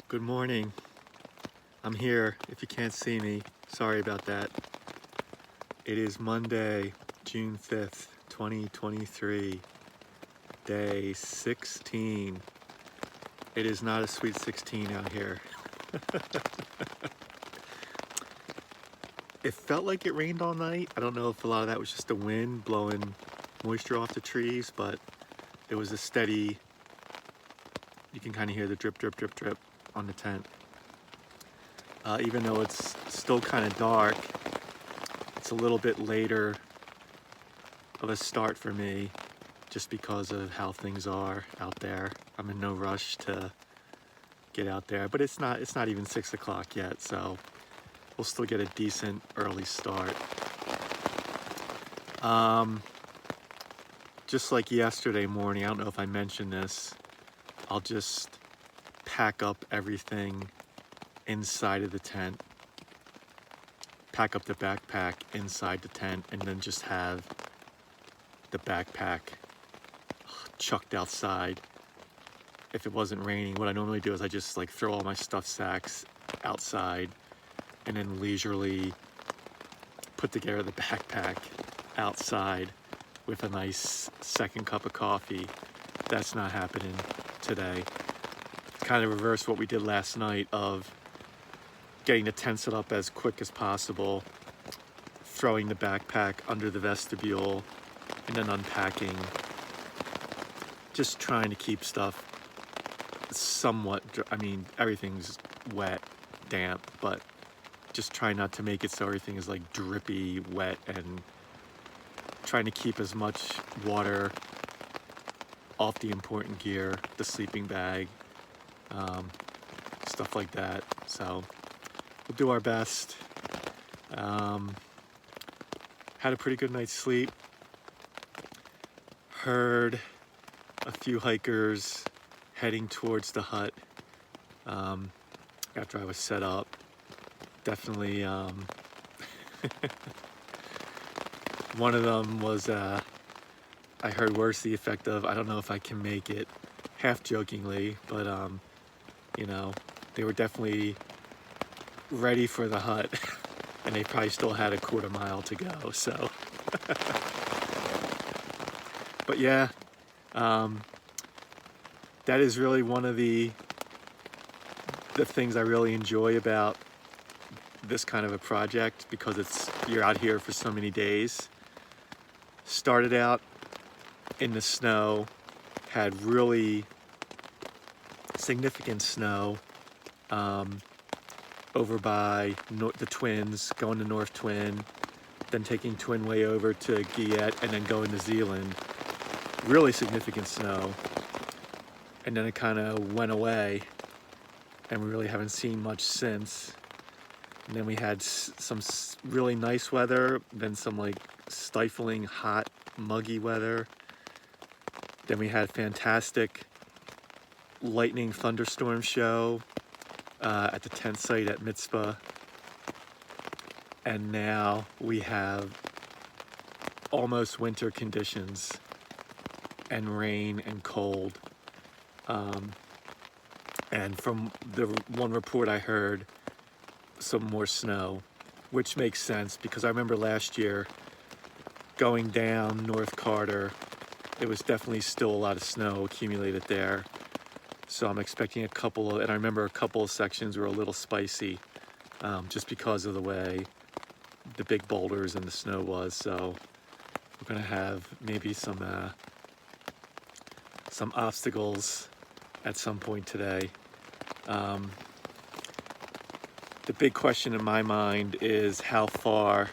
Good morning. I'm here. If you can't see me, sorry about that. It is Monday, June 5th, 2023, day 16. It is not a sweet 16 out here. It felt like it rained all night. I don't know if a lot of that was just the wind blowing moisture off the trees, but it was a steady, you can kind of hear the drip, drip, drip, drip on the tent. Even though it's still kind of dark, it's a little bit later of a start for me just because of how things are out there. I'm in no rush to get out there, but it's not even 6 o'clock yet, so we'll still get a decent early start. Just like yesterday morning, I don't know if I mentioned this, I'll just pack up everything inside of the tent, pack up the backpack inside the tent, and then just have the backpack chucked outside. If it wasn't raining, what I normally do is I just like throw all my stuff sacks outside and then leisurely put together the backpack outside with a nice second cup of coffee. That's not happening today. Kind of reverse what we did last night of getting the tent set up as quick as possible, throwing the backpack under the vestibule, and then unpacking. Just trying to keep stuff somewhat, everything's wet, damp, but just try not to make it so everything is like drippy, wet, and trying to keep as much water off the important gear, the sleeping bag, stuff like that. So we'll do our best. Had a pretty good night's sleep. Heard a few hikers heading towards the hut after I was set up. Definitely one of them was I heard words to the effect of, I don't know if I can make it, half jokingly, but they were definitely ready for the hut and they probably still had a quarter mile to go, so but yeah, that is really one of the things I really enjoy about this kind of a project, because you're out here for so many days. Started out in the snow, had really significant snow over by the Twins, going to North Twin, then taking Twin way over to Guyette, and then going to Zealand. Really significant snow. And then it kind of went away, and we really haven't seen much since. And then we had some really nice weather, then some like stifling, hot, muggy weather. Then we had fantastic lightning thunderstorm show at the tent site at Mitzpah. And now we have almost winter conditions and rain and cold. And from the one report I heard, some more snow, which makes sense because I remember last year going down North Carter, it was definitely still a lot of snow accumulated there. So I'm expecting and I remember a couple of sections were a little spicy, just because of the way the big boulders and the snow was. So we're gonna have maybe some obstacles at some point today. The big question in my mind is, how far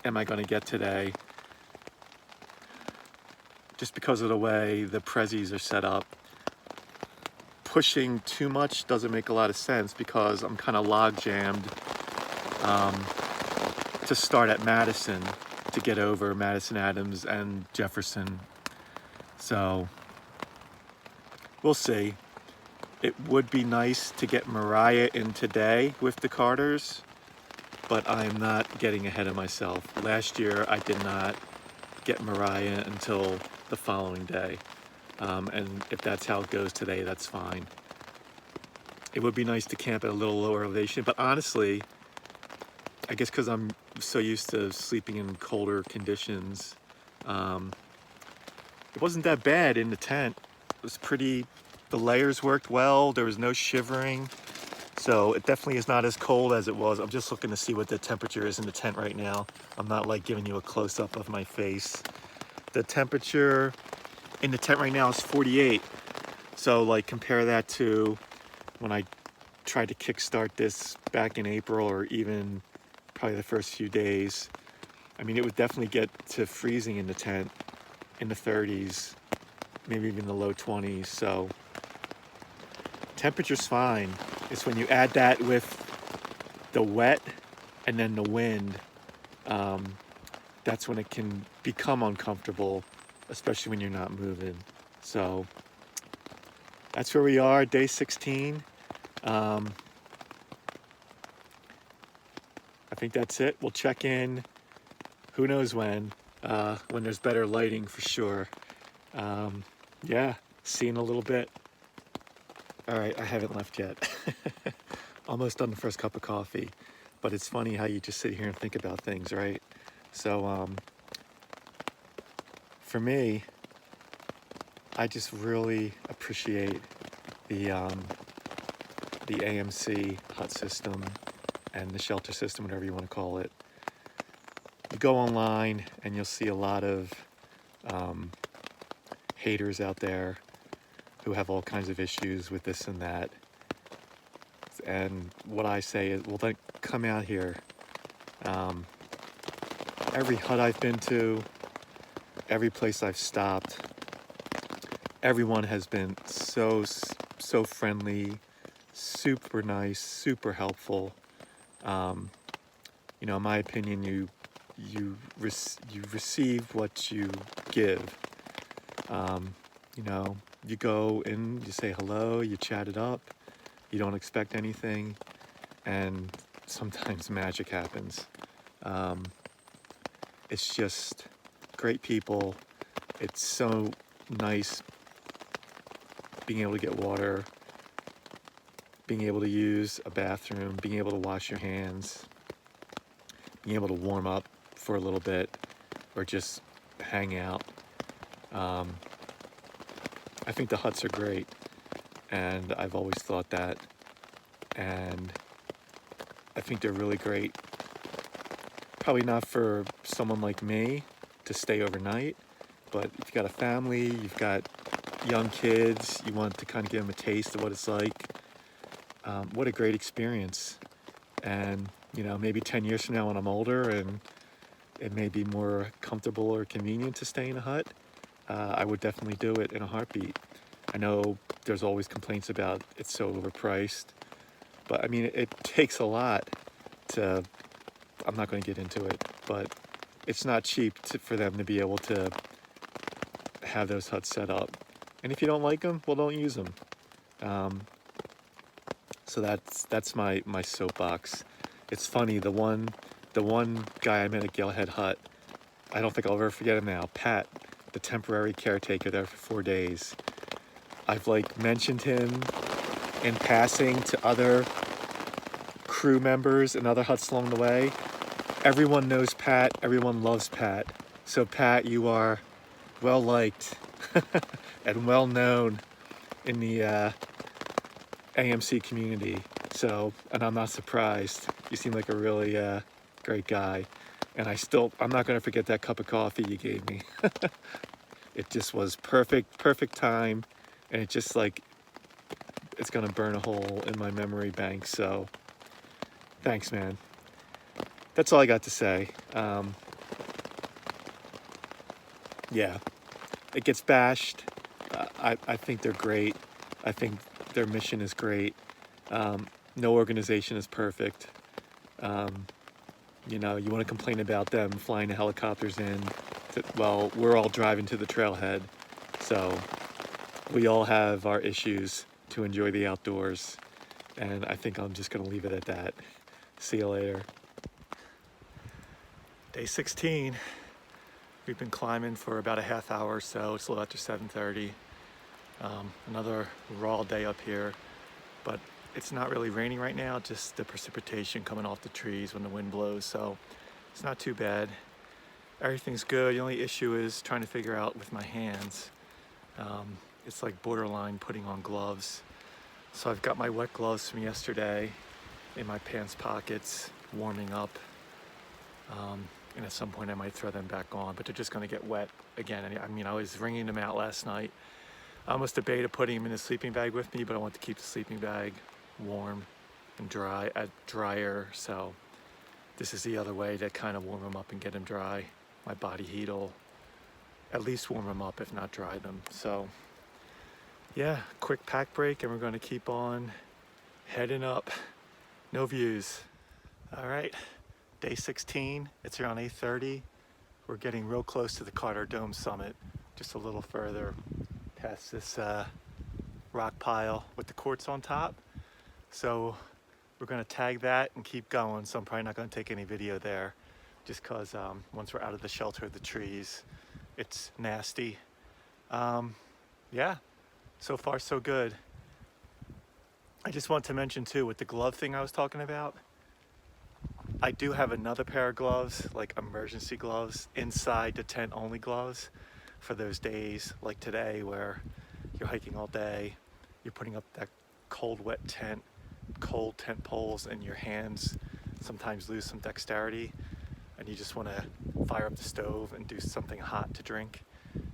am I going to get today? Just because of the way the prezzies are set up. Pushing too much doesn't make a lot of sense because I'm kind of log jammed to start at Madison to get over Madison Adams and Jefferson. So we'll see. It would be nice to get Mariah in today with the Carters, but I'm not getting ahead of myself. Last year, I did not get Mariah until the following day. And if that's how it goes today, that's fine. It would be nice to camp at a little lower elevation, but honestly, I guess because I'm so used to sleeping in colder conditions, it wasn't that bad in the tent. It was pretty, the layers worked well, there was no shivering, so it definitely is not as cold as it was. I'm just looking to see what the temperature is in the tent right now. I'm not like giving you a close-up of my face. The temperature in the tent right now is 48. So like compare that to when I tried to kickstart this back in April, or even probably the first few days. I mean, it would definitely get to freezing in the tent in the 30s, maybe even the low 20s. So temperature's fine. It's when you add that with the wet and then the wind, that's when it can become uncomfortable, especially when you're not moving. So that's where we are, day 16. I think that's it. We'll check in, who knows when there's better lighting for sure. Yeah, see you in a little bit. All right, I haven't left yet. Almost done the first cup of coffee, but it's funny how you just sit here and think about things, right? So for me, I just really appreciate the AMC hut system and the shelter system, whatever you want to call it. You go online and you'll see a lot of haters out there who have all kinds of issues with this and that. And what I say is, well, then come out here. Every hut I've been to, every place I've stopped, everyone has been so friendly, super nice, super helpful. You know, in my opinion, you receive what you give. You know, you go in, you say hello, you chat it up, you don't expect anything, and sometimes magic happens. It's just great people. It's so nice being able to get water, being able to use a bathroom, being able to wash your hands, being able to warm up for a little bit, or just hang out. I think the huts are great, and I've always thought that, and I think they're really great. Probably not for someone like me to stay overnight, but if you've got a family, you've got young kids, you want to kind of give them a taste of what it's like, what a great experience. And you know, maybe 10 years from now when I'm older and it may be more comfortable or convenient to stay in a hut, I would definitely do it in a heartbeat. I know there's always complaints about it's so overpriced, but I mean, it takes a lot to, I'm not going to get into it, but it's not cheap for them to be able to have those huts set up. And if you don't like them, well, don't use them. So that's my soapbox. It's funny, the one guy I met at Galehead Hut, I don't think I'll ever forget him now, Pat, the temporary caretaker there for 4 days. I've like mentioned him in passing to other crew members and other huts along the way. Everyone knows Pat, everyone loves Pat. So Pat, you are well liked and well known in the AMC community. So, and I'm not surprised. You seem like a really great guy. And I'm not gonna forget that cup of coffee you gave me. It just was perfect time. And it just like, it's gonna burn a hole in my memory bank. So thanks, man. That's all I got to say. Yeah, it gets bashed. I think they're great. I think their mission is great. No organization is perfect. You know, you want to complain about them flying the helicopters in. Well, we're all driving to the trailhead. So we all have our issues to enjoy the outdoors. And I think I'm just going to leave it at that. See you later. Day 16. We've been climbing for about a half hour or so. It's a little after 7:30. Another raw day up here, but it's not really raining right now, just the precipitation coming off the trees when the wind blows, so it's not too bad. Everything's good. The only issue is trying to figure out with my hands. It's like borderline putting on gloves. So I've got my wet gloves from yesterday in my pants pockets, warming up. And at some point I might throw them back on, but they're just gonna get wet again. I mean, I was wringing them out last night. I almost debated putting them in the sleeping bag with me, but I want to keep the sleeping bag warm and drier. So this is the other way to kind of warm them up and get them dry. My body heat will at least warm them up, if not dry them. So yeah, quick pack break, and we're going to keep on heading up. No views. All right, day 16. It's around 8:30. We're getting real close to the Carter Dome summit, just a little further past this rock pile with the quartz on top. So we're going to tag that and keep going. So I'm probably not going to take any video there, just because once we're out of the shelter of the trees, it's nasty. Yeah, so far so good. I just want to mention too, with the glove thing I was talking about, I do have another pair of gloves, like emergency gloves, inside the tent only gloves, for those days like today where you're hiking all day, you're putting up that cold wet tent, cold tent poles, and your hands sometimes lose some dexterity and you just want to fire up the stove and do something hot to drink.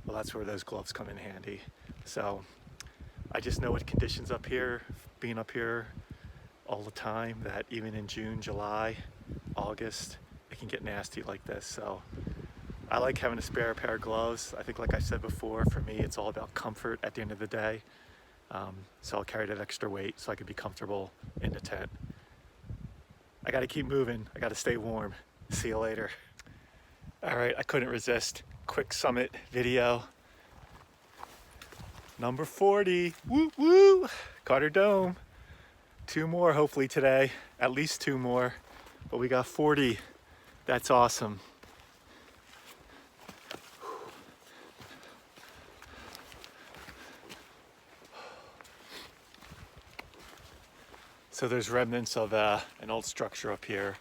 Well, that's where those gloves come in handy. So I just know with conditions up here, being up here all the time, that even in June, July, August, it can get nasty like this. So I like having a spare pair of gloves. I think, like I said before, for me, it's all about comfort at the end of the day. So I'll carry that extra weight so I can be comfortable in the tent. I gotta keep moving. I gotta stay warm. See you later. All right, I couldn't resist. Quick summit video. Number 40, woo woo, Carter Dome. 2 more hopefully today, at least 2 more, but we got 40. That's awesome. So there's remnants of an old structure up here.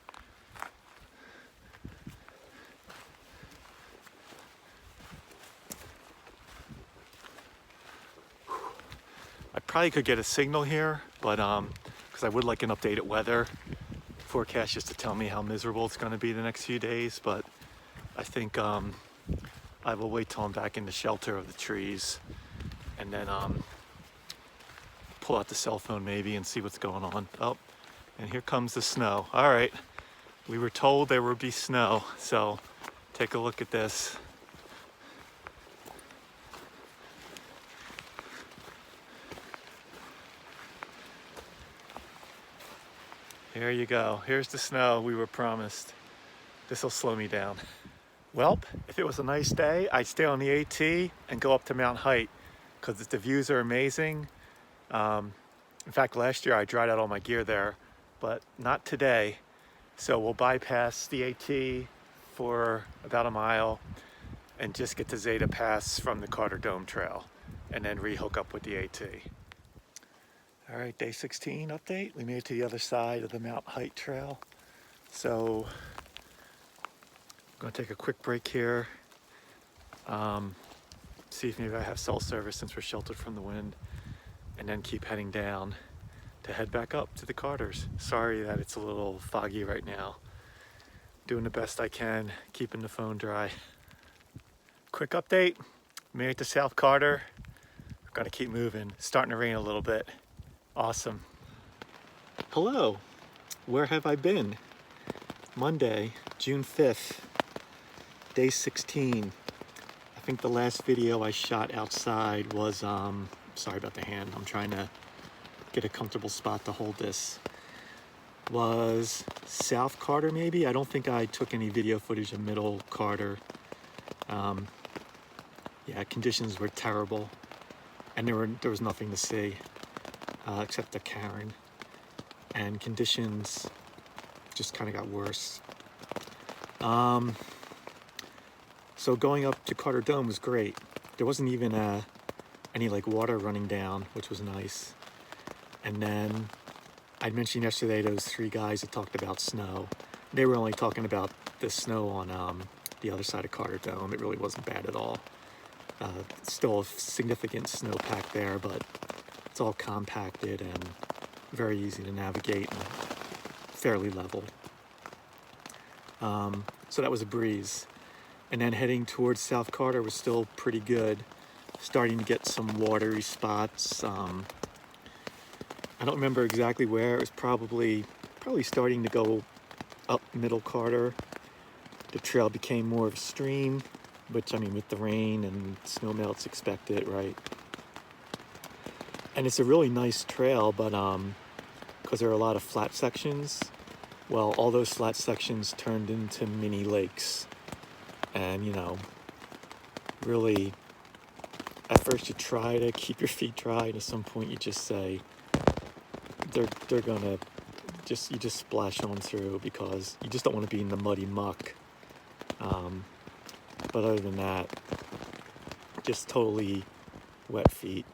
I probably could get a signal here, but because I would like an updated weather forecast just to tell me how miserable it's going to be the next few days, but I think I will wait till I'm back in the shelter of the trees and then pull out the cell phone maybe and see what's going on. Oh, and here comes the snow. All right, we were told there would be snow, so take a look at this. Here you go. Here's the snow we were promised. This will slow me down. Well, if it was a nice day, I'd stay on the AT and go up to Mount Height because the views are amazing. In fact, last year I dried out all my gear there, but not today. So we'll bypass the AT for about a mile and just get to Zeta Pass from the Carter Dome Trail and then re-hook up with the AT. All right, day 16 update. We made it to the other side of the Mount Height Trail. So I'm gonna take a quick break here. See if maybe I have cell service since we're sheltered from the wind, and then keep heading down to head back up to the Carters. Sorry that it's a little foggy right now. Doing the best I can, keeping the phone dry. Quick update, made it to South Carter. We're gonna keep moving. It's starting to rain a little bit. Awesome. Hello, where have I been? Monday, June 5th, day 16. I think the last video I shot outside was, sorry about the hand, I'm trying to get a comfortable spot to hold this, was South Carter maybe? I don't think I took any video footage of Middle Carter. Yeah, conditions were terrible, and there was nothing to see except the cairn, and conditions just kind of got worse. So going up to Carter Dome was great. There wasn't even any like water running down, which was nice. And then I mentioned yesterday those 3 guys that talked about snow. They were only talking about the snow on the other side of Carter Dome. It really wasn't bad at all. Still a significant snowpack there, but it's all compacted and very easy to navigate and fairly level. So that was a breeze. And then heading towards South Carter was still pretty good. Starting to get some watery spots. I don't remember exactly where. It was probably starting to go up Middle Carter. The trail became more of a stream, which, I mean, with the rain and snow melts, expect it, right? And it's a really nice trail, but because there are a lot of flat sections, well, all those flat sections turned into mini lakes. And, you know, really, at first you try to keep your feet dry, and at some point you just say, they're gonna you just splash on through because you just don't want to be in the muddy muck. But other than that, just totally wet feet.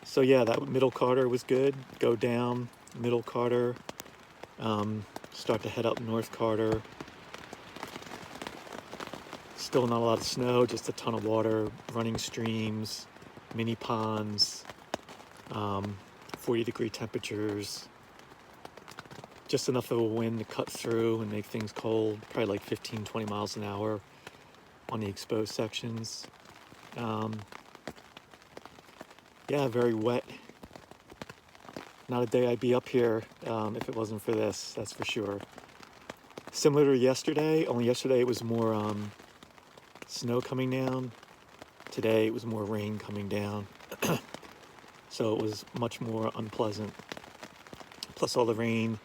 So yeah, that Middle Carter was good. Go down Middle Carter, start to head up North Carter. Still not a lot of snow, just a ton of water, running streams, mini ponds, 40-degree temperatures, just enough of a wind to cut through and make things cold, probably like 15, 20 miles an hour on the exposed sections. Yeah, very wet. Not a day I'd be up here if it wasn't for this, that's for sure. Similar to yesterday, only yesterday it was more snow coming down. Today it was more rain coming down. So it was much more unpleasant. Plus all the rain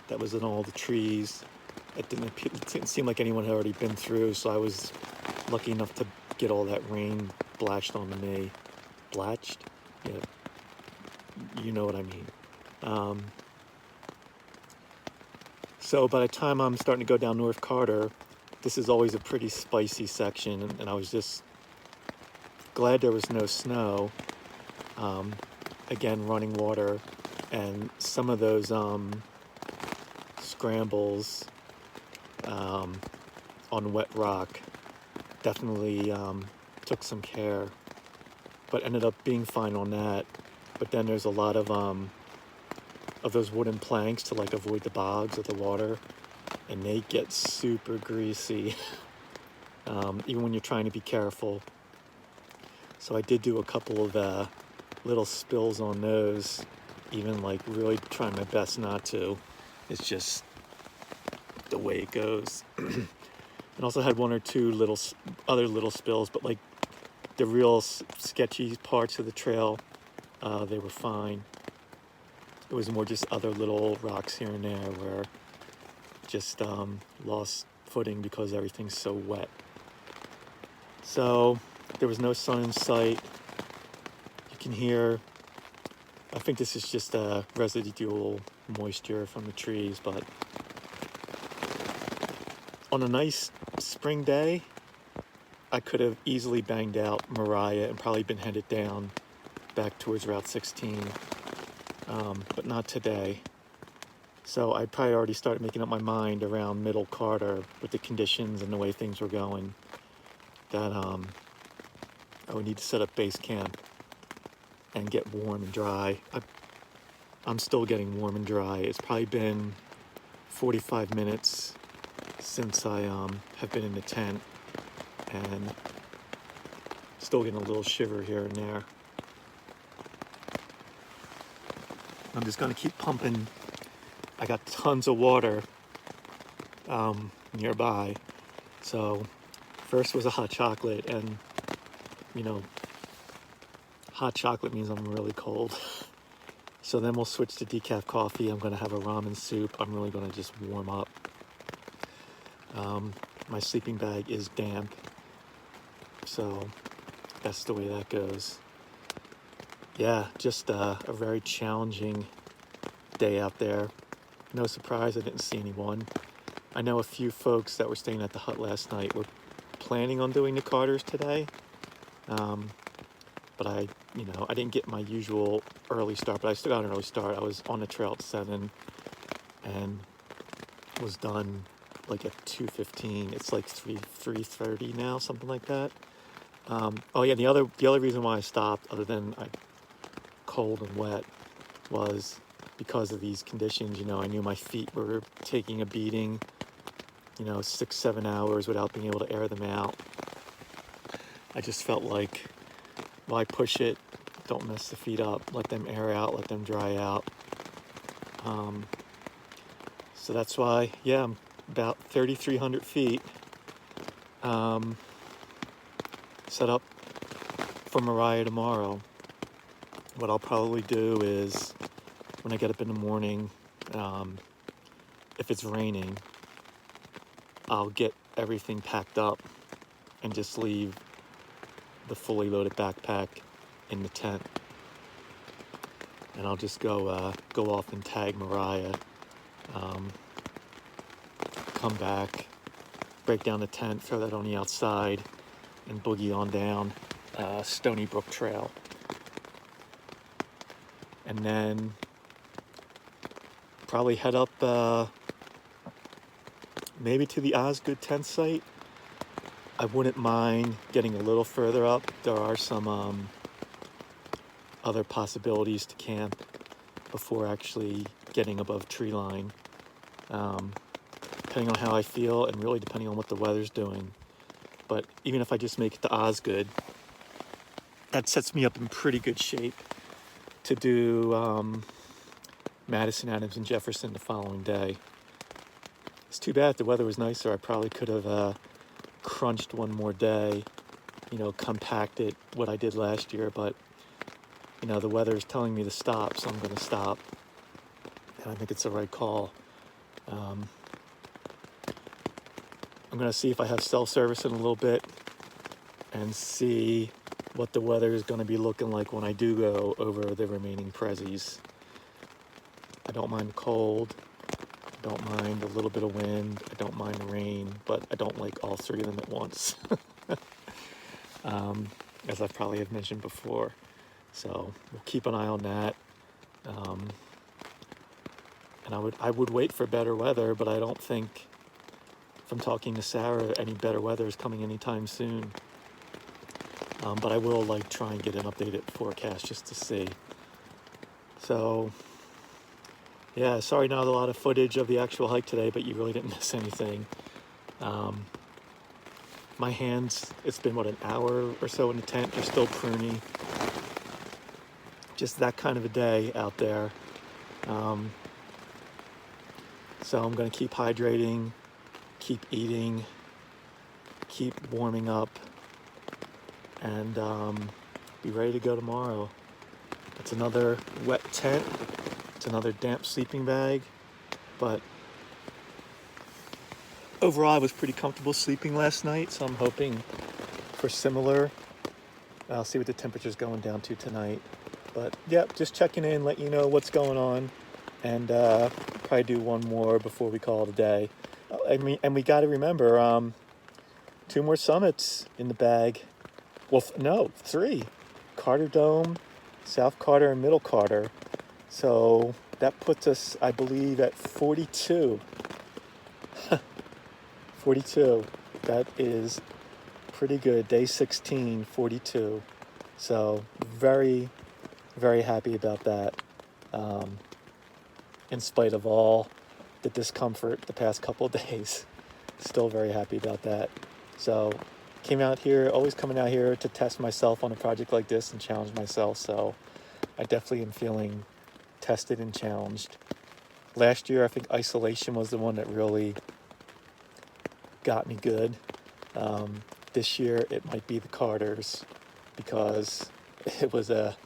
that was in all the trees. It didn't seem like anyone had already been through, so I was lucky enough to get all that rain blashed onto me. Blatched? Yeah, you know what I mean. So by the time I'm starting to go down North Carter, this is always a pretty spicy section, and I was just glad there was no snow. Again, running water, and some of those scrambles on wet rock definitely took some care, but ended up being fine on that. But then there's a lot of those wooden planks to like avoid the bogs of the water, and they get super greasy even when you're trying to be careful. So I did do a couple of little spills on those, even like really trying my best not to. It's just the way it goes. And also had one or two other little spills, but like the real sketchy parts of the trail, they were fine. It was more just other little rocks here and there where just lost footing because everything's so wet. So there was no sun in sight. You can hear, I think this is just residual moisture from the trees, but on a nice spring day, I could have easily banged out Mariah and probably been headed down back towards Route 16, but not today. So I probably already started making up my mind around Middle Carter with the conditions and the way things were going, that I would need to set up base camp and get warm and dry. I'm still getting warm and dry. It's probably been 45 minutes since I have been in the tent, and still getting a little shiver here and there. I'm just gonna keep pumping. I got tons of water nearby. So first was a hot chocolate, and you know, hot chocolate means I'm really cold. So then we'll switch to decaf coffee. I'm gonna have a ramen soup. I'm really gonna just warm up. My sleeping bag is damp, so that's the way that goes. Yeah, just a very challenging day out there. No surprise, I didn't see anyone. I know a few folks that were staying at the hut last night were planning on doing the Carters today, but I you know, I didn't get my usual early start, but I still got an early start. I was on the trail at 7 and was done like at 2:15. It's like 3:30 now, something like that. Oh yeah, the other reason why I stopped, other than cold and wet, was because of these conditions. You know, I knew my feet were taking a beating, you know, 6-7 hours without being able to air them out. I just felt like, why push it? Don't mess the feet up. Let them air out, let them dry out. So that's why, yeah, I'm about 3,300 feet set up for Moriah tomorrow. What I'll probably do is, when I get up in the morning, if it's raining, I'll get everything packed up and just leave the fully loaded backpack in the tent. And I'll just go off and tag Moriah, come back, break down the tent, throw that on the outside, and boogie on down Stony Brook Trail. And then probably head up maybe to the Osgood tent site. I wouldn't mind getting a little further up. There are some other possibilities to camp before actually getting above tree line, depending on how I feel and really depending on what the weather's doing. But even if I just make it to Osgood, that sets me up in pretty good shape to do Madison, Adams, and Jefferson the following day. It's too bad the weather was nicer. I probably could have crunched one more day, you know, compacted what I did last year, but you know, the weather is telling me to stop, so I'm going to stop. And I think it's the right call. I'm going to see if I have self-service in a little bit and see what the weather is going to be looking like when I do go over the remaining prezzies. I don't mind the cold. I don't mind a little bit of wind. I don't mind the rain, but I don't like all three of them at once. As I probably have mentioned before. So we'll keep an eye on that. And I would wait for better weather, but I don't think, from talking to Sarah, any better weather is coming anytime soon. But I will try and get an updated forecast just to see. So yeah, sorry not a lot of footage of the actual hike today, but you really didn't miss anything. My hands, it's been an hour or so in the tent, they're still pruny. Just that kind of a day out there. So I'm going to keep hydrating, keep eating, keep warming up, and be ready to go tomorrow. It's another wet tent. It's another damp sleeping bag. But overall, I was pretty comfortable sleeping last night, so I'm hoping for similar. I'll see what the temperature's going down to tonight. But yeah, just checking in, let you know what's going on, and probably do one more before we call it a day. And we got to remember, 2 more summits in the bag. Well, no, 3. Carter Dome, South Carter, and Middle Carter. So that puts us, I believe, at 42. 42. That is pretty good. Day 16, 42. So very, very happy about that. In spite of all the discomfort the past couple of days, still very happy about that. So came out here, always coming out here to test myself on a project like this and challenge myself. So I definitely am feeling tested and challenged. Last year, I think isolation was the one that really got me good. This year, it might be the Carters, because it was a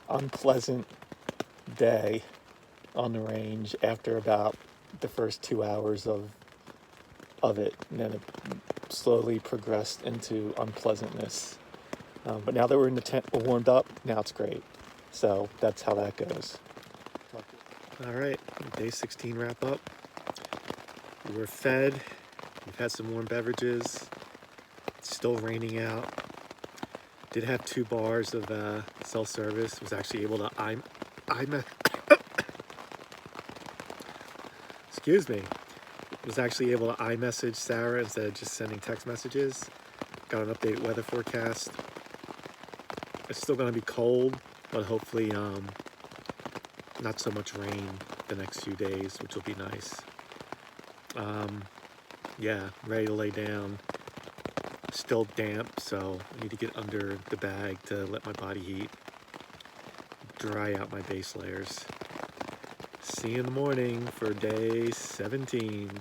unpleasant day on the range after about the first 2 hours of it, and then it slowly progressed into unpleasantness. But now that we're in the tent, we're warmed up, now it's great. So that's how that goes. All right, day 16 wrap up. We're fed, we've had some warm beverages, Still raining out. Did have 2 bars of cell service. Was actually able to excuse me. Was actually able to iMessage Sarah instead of just sending text messages. Got an updated weather forecast. It's still going to be cold, but hopefully not so much rain the next few days, which will be nice. Yeah, ready to lay down. Still damp, so I need to get under the bag to let my body heat. Dry out my base layers. See you in the morning for day 17.